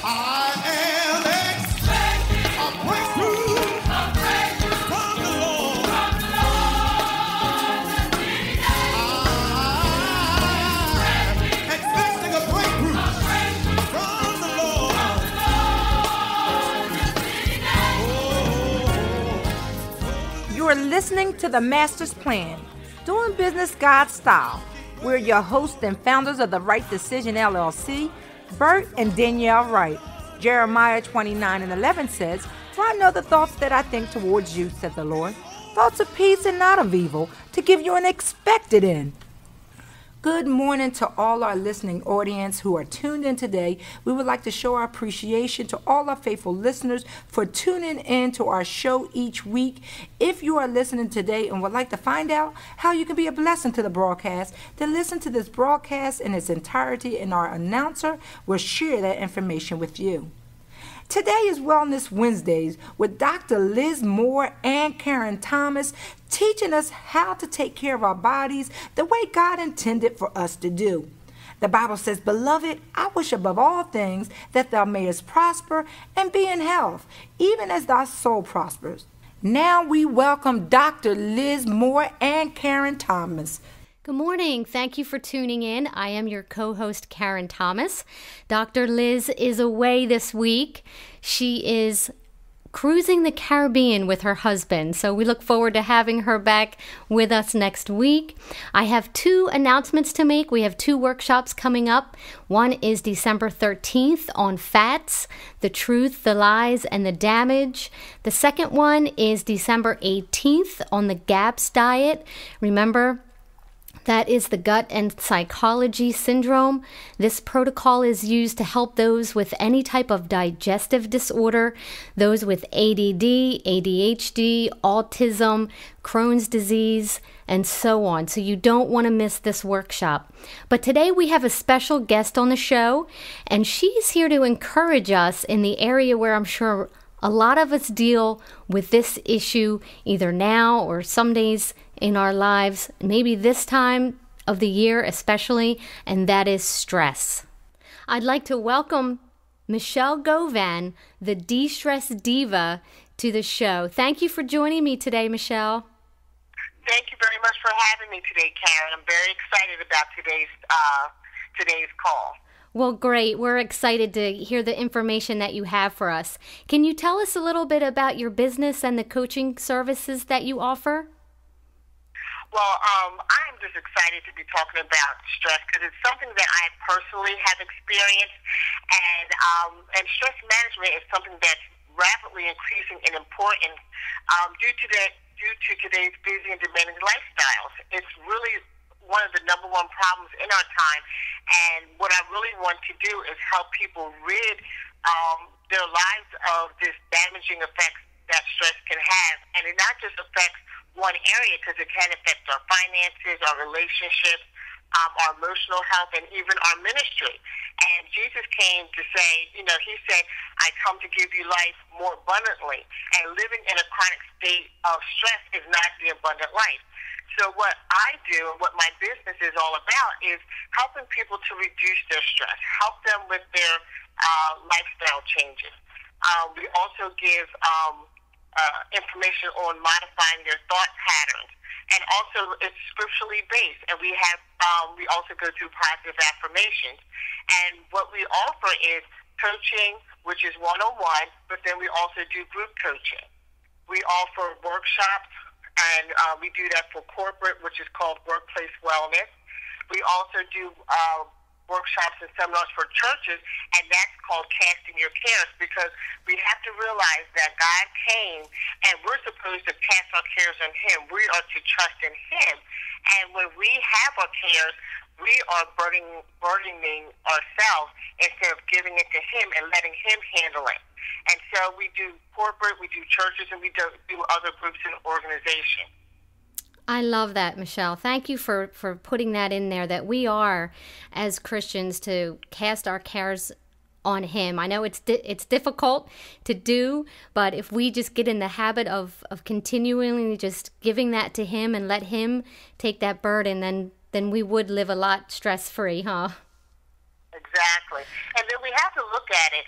I am expecting a breakthrough from the Lord. I'm expecting a breakthrough from the Lord. You're listening to The Master's Plan, doing business God's style. We're your hosts and founders of the Right Decision LLC, Bert and Danielle Wright. Jeremiah 29:11 says, "For I know the thoughts that I think towards you, said the Lord, thoughts of peace and not of evil, to give you an expected end." Good morning to all our listening audience who are tuned in today. We would like to show our appreciation to all our faithful listeners for tuning in to our show each week. If you are listening today and would like to find out how you can be a blessing to the broadcast, then listen to this broadcast in its entirety, and our announcer will share that information with you. Today is Wellness Wednesdays with Dr. Liz Moore and Karen Thomas teaching us how to take care of our bodies the way God intended for us to do. The Bible says, "Beloved, I wish above all things that thou mayest prosper and be in health, even as thy soul prospers." Now we welcome Dr. Liz Moore and Karen Thomas. Good morning. Thank you for tuning in. I am your co-host, Karen Thomas. Dr. Liz is away this week. She is cruising the Caribbean with her husband, so we look forward to having her back with us next week. I have two announcements to make. We have two workshops coming up. One is December 13th on fats, the truth, the lies, and the damage. The second one is December 18th on the GAPS diet. Remember, that is the gut and psychology syndrome. This protocol is used to help those with any type of digestive disorder, those with ADD, ADHD, autism, Crohn's disease, and so on. So you don't want to miss this workshop. But today we have a special guest on the show, and she's here to encourage us in the area where I'm sure a lot of us deal with this issue either now or some days in our lives, maybe this time of the year especially, and that is stress. I'd like to welcome Michelle Govan, the D'stress Diva, to the show. Thank you for joining me today, Michelle. Thank you very much for having me today, Karen. I'm very excited about today's call. Well, great. We're excited to hear the information that you have for us. Can you tell us a little bit about your business and the coaching services that you offer? Well, I'm just excited to be talking about stress because it's something that I personally have experienced, and stress management is something that's rapidly increasing in importance due to today's busy and demanding lifestyles. It's really one of the number one problems in our time, and what I really want to do is help people rid their lives of this damaging effects that stress can have, and it not just affects one area, because it can affect our finances, our relationships, our emotional health, and even our ministry. And Jesus came to say, he said, "I come to give you life more abundantly," and living in a chronic state of stress is not the abundant life. So what I do and what my business is all about is helping people to reduce their stress, help them with their lifestyle changes. We also give information on modifying their thought patterns, and also it's scripturally based. And we also go through positive affirmations. And what we offer is coaching, which is one-on-one, but then we also do group coaching. We offer workshops, and we do that for corporate, which is called workplace wellness. We also do workshops and seminars for churches, and that's called casting your cares, because we have to realize that God came, and we're supposed to cast our cares on Him. We are to trust in Him, and when we have our cares, we are burdening ourselves instead of giving it to Him and letting Him handle it. And so we do corporate, we do churches, and we do other groups and organizations. I love that, Michelle. Thank you for putting that in there, that we are, as Christians, to cast our cares on Him. I know it's difficult to do, but if we just get in the habit of continually just giving that to Him and let Him take that burden, then we would live a lot stress-free, huh? Exactly. And then we have to look at it.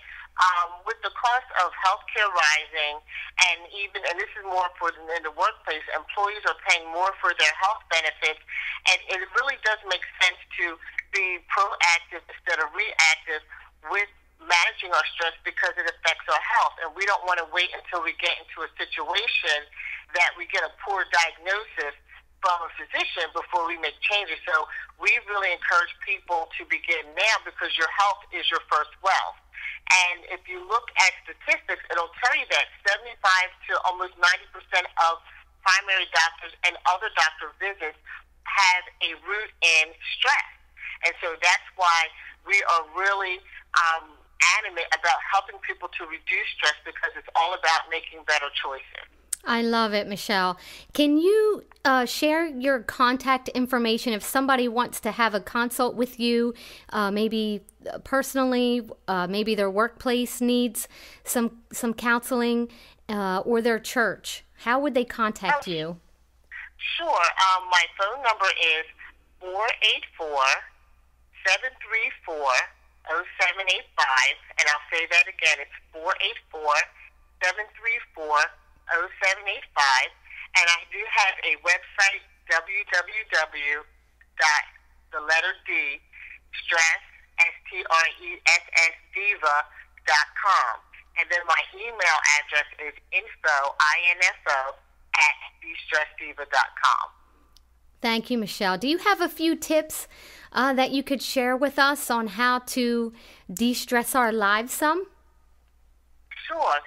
with the cost of healthcare rising, and this is more for in the workplace, employees are paying more for their health benefits, and it really does make sense to be proactive instead of reactive with managing our stress because it affects our health, and we don't want to wait until we get into a situation that we get a poor diagnosis from a physician before we make changes. So we really encourage people to begin now because your health is your first wealth. And if you look at statistics, it'll tell you that 75 to almost 90% of primary doctors and other doctor visits have a root in stress. And so that's why we are really adamant about helping people to reduce stress because it's all about making better choices. I love it, Michelle. Can you share your contact information if somebody wants to have a consult with you, maybe personally, maybe their workplace needs some counseling, or their church? How would they contact you? Sure. My phone number is 484-734-0785, and I'll say that again. It's 484-734-0785, and I do have a website, www.Diva.com, and then my email address is info@DstressDiva.com. Thank you, Michelle. Do you have a few tips that you could share with us on how to de-stress our lives some? Sure.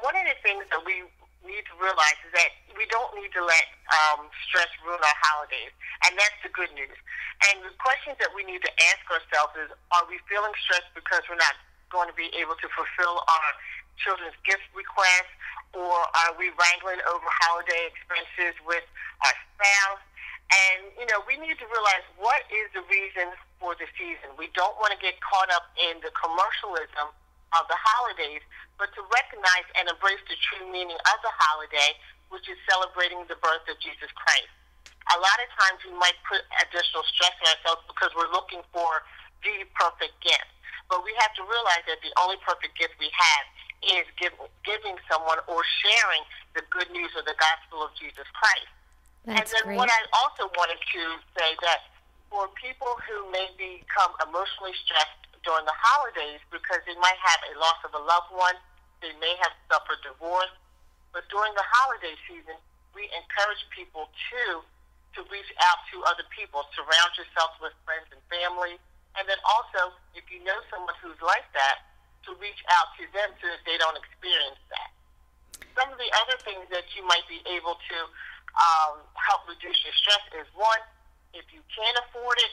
One of the things that we need to realize is that we don't need to let stress ruin our holidays, and that's the good news. And the questions that we need to ask ourselves is, are we feeling stressed because we're not going to be able to fulfill our children's gift requests, or are we wrangling over holiday expenses with our spouse? And, we need to realize what is the reason for the season. We don't want to get caught up in the commercialism of the holidays, but to recognize and embrace the true meaning of the holiday, which is celebrating the birth of Jesus Christ. A lot of times we might put additional stress on ourselves because we're looking for the perfect gift. But we have to realize that the only perfect gift we have is giving someone or sharing the good news of the gospel of Jesus Christ. That's and then great. what I also wanted to say that for people who may become emotionally stressed during the holidays because they might have a loss of a loved one, they may have suffered divorce, but during the holiday season, we encourage people to reach out to other people, surround yourself with friends and family, and then also, if you know someone who's like that, to reach out to them so that they don't experience that. Some of the other things that you might be able to help reduce your stress is, one, if you can't afford it,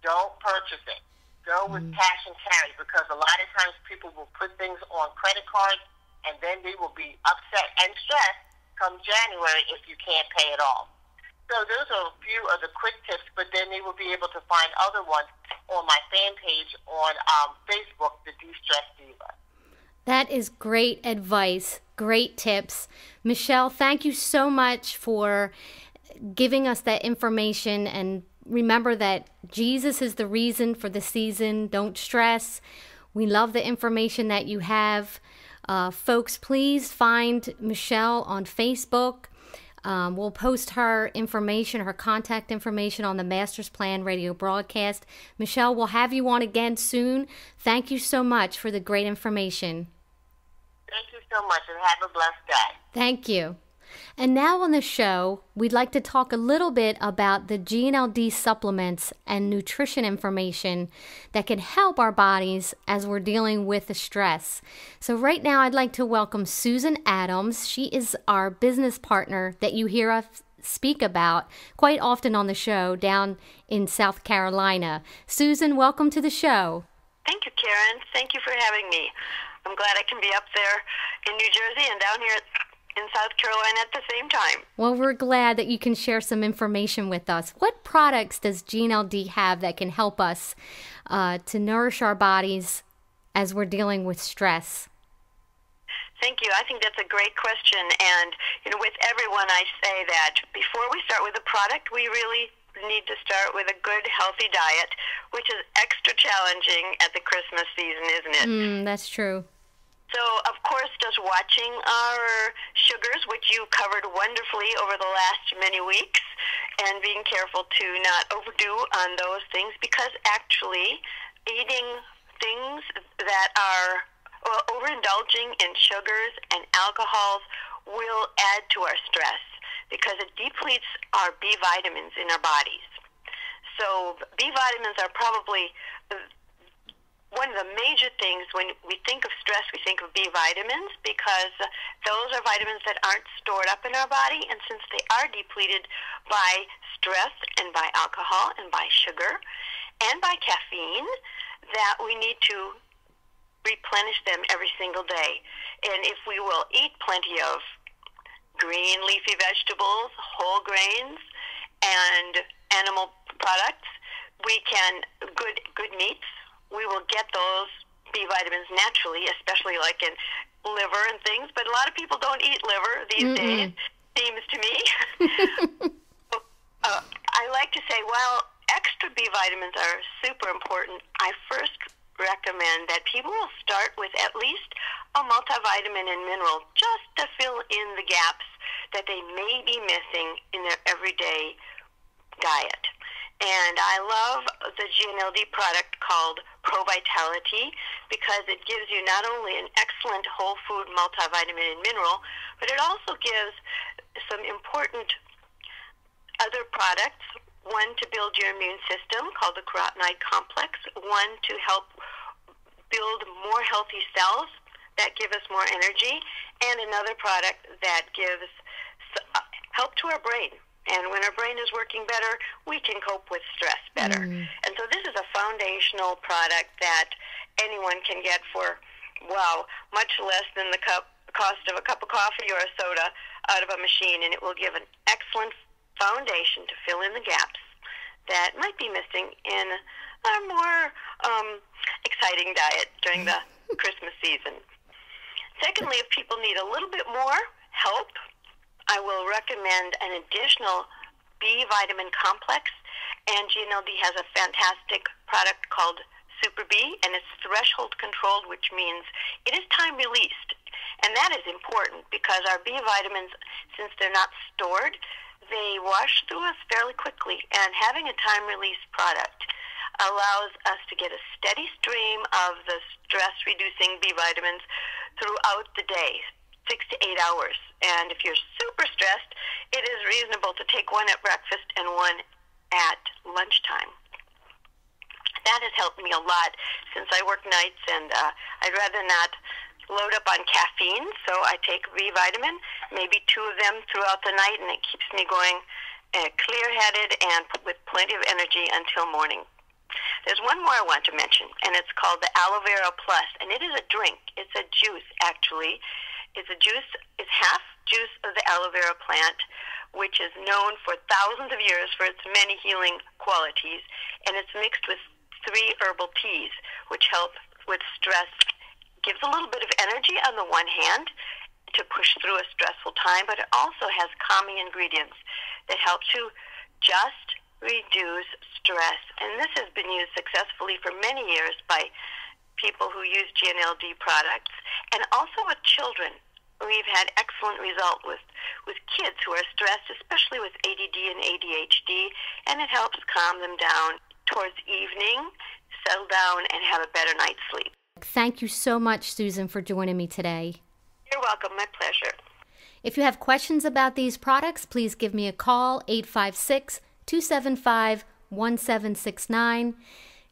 don't purchase it. Go with cash and carry, because a lot of times people will put things on credit cards and then they will be upset and stressed come January if you can't pay it all. So those are a few of the quick tips, but then they will be able to find other ones on my fan page on Facebook, the D'stress Diva. That is great advice, great tips. Michelle, thank you so much for giving us that information, and remember that Jesus is the reason for the season. Don't stress. We love the information that you have. Folks, please find Michelle on Facebook. We'll post her information, her contact information on the Master's Plan radio broadcast. Michelle, we'll have you on again soon. Thank you so much for the great information. Thank you so much, and have a blessed day. Thank you. And now on the show, we'd like to talk a little bit about the GNLD supplements and nutrition information that can help our bodies as we're dealing with the stress. So right now, I'd like to welcome Susan Adams. She is our business partner that you hear us speak about quite often on the show down in South Carolina. Susan, welcome to the show. Thank you, Karen. Thank you for having me. I'm glad I can be up there in New Jersey and down here in South Carolina at the same time. Well, we're glad that you can share some information with us. What products does GNLD have that can help us to nourish our bodies as we're dealing with stress? Thank you. I think that's a great question. And, with everyone, I say that before we start with a product, we really need to start with a good, healthy diet, which is extra challenging at the Christmas season, isn't it? That's true. just watching our sugars, which you covered wonderfully over the last many weeks, and being careful to not overdo on those things, because actually eating things that are overindulging in sugars and alcohols will add to our stress, because it depletes our B vitamins in our bodies. So B vitamins are probably one of the major things. When we think of stress, we think of B vitamins, because those are vitamins that aren't stored up in our body, and since they are depleted by stress and by alcohol and by sugar and by caffeine, that we need to replenish them every single day. And if we will eat plenty of green leafy vegetables, whole grains, and animal products, we can, good meats, we will get those B vitamins naturally, especially like in liver and things. But a lot of people don't eat liver these days, seems to me. I like to say, while extra B vitamins are super important, I first recommend that people will start with at least a multivitamin and mineral, just to fill in the gaps that they may be missing in their everyday diet. And I love the GNLD product called Pro Vitality, because it gives you not only an excellent whole food multivitamin and mineral, but it also gives some important other products, one to build your immune system called the carotenoid complex, one to help build more healthy cells that give us more energy, and another product that gives help to our brain. And when our brain is working better, we can cope with stress better. And so this is a foundational product that anyone can get for, wow, much less than the cost of a cup of coffee or a soda out of a machine, and it will give an excellent foundation to fill in the gaps that might be missing in a more exciting diet during the Christmas season. Secondly, if people need a little bit more help, I will recommend an additional B vitamin complex, and GNLD has a fantastic product called Super B, and it's threshold controlled, which means it is time released. And that is important, because our B vitamins, since they're not stored, they wash through us fairly quickly, and having a time release product allows us to get a steady stream of the stress-reducing B vitamins throughout the day, 6 to 8 hours. And if you're super stressed, it is reasonable to take one at breakfast and one at lunchtime. That has helped me a lot since I work nights, and I'd rather not load up on caffeine, so I take B vitamin, maybe 2 of them throughout the night, and it keeps me going clear-headed and with plenty of energy until morning. There's one more I want to mention, and it's called the Aloe Vera Plus, and it is a drink. It's a juice, actually. It's a juice. It's half juice of the aloe vera plant, which is known for thousands of years for its many healing qualities, and it's mixed with 3 herbal teas, which help with stress. Gives a little bit of energy on the one hand to push through a stressful time, but it also has calming ingredients that help to just reduce stress. And this has been used successfully for many years by people who use GNLD products, and also with children. We've had excellent result with kids who are stressed, especially with ADD and ADHD, and it helps calm them down towards evening, settle down, and have a better night's sleep. Thank you so much, Susan, for joining me today. You're welcome. My pleasure. If you have questions about these products, please give me a call, 856-275-1769,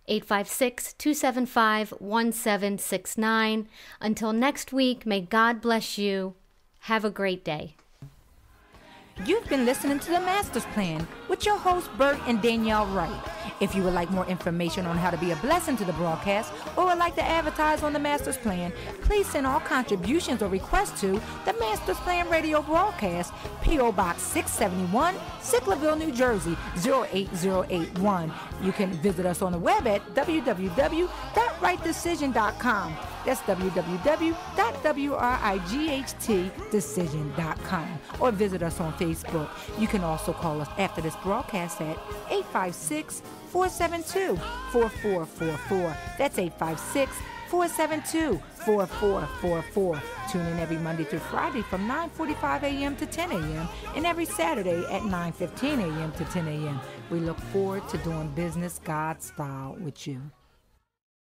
856-275-1769. Until next week, may God bless you. Have a great day. You've been listening to The Master's Plan with your hosts, Bert and Danielle Wright. If you would like more information on how to be a blessing to the broadcast, or would like to advertise on The Master's Plan, please send all contributions or requests to The Master's Plan Radio Broadcast, P.O. Box 671, Sicklerville, New Jersey, 08081. You can visit us on the web at www.rightdecision.com. That's www.wrightdecision.com. Or visit us on Facebook. You can also call us after this broadcast at 856-472-4444. That's 472-4444. Tune in every Monday through Friday from 9:45 a.m. to 10 a.m. and every Saturday at 9:15 a.m. to 10 a.m. We look forward to doing business God style with you.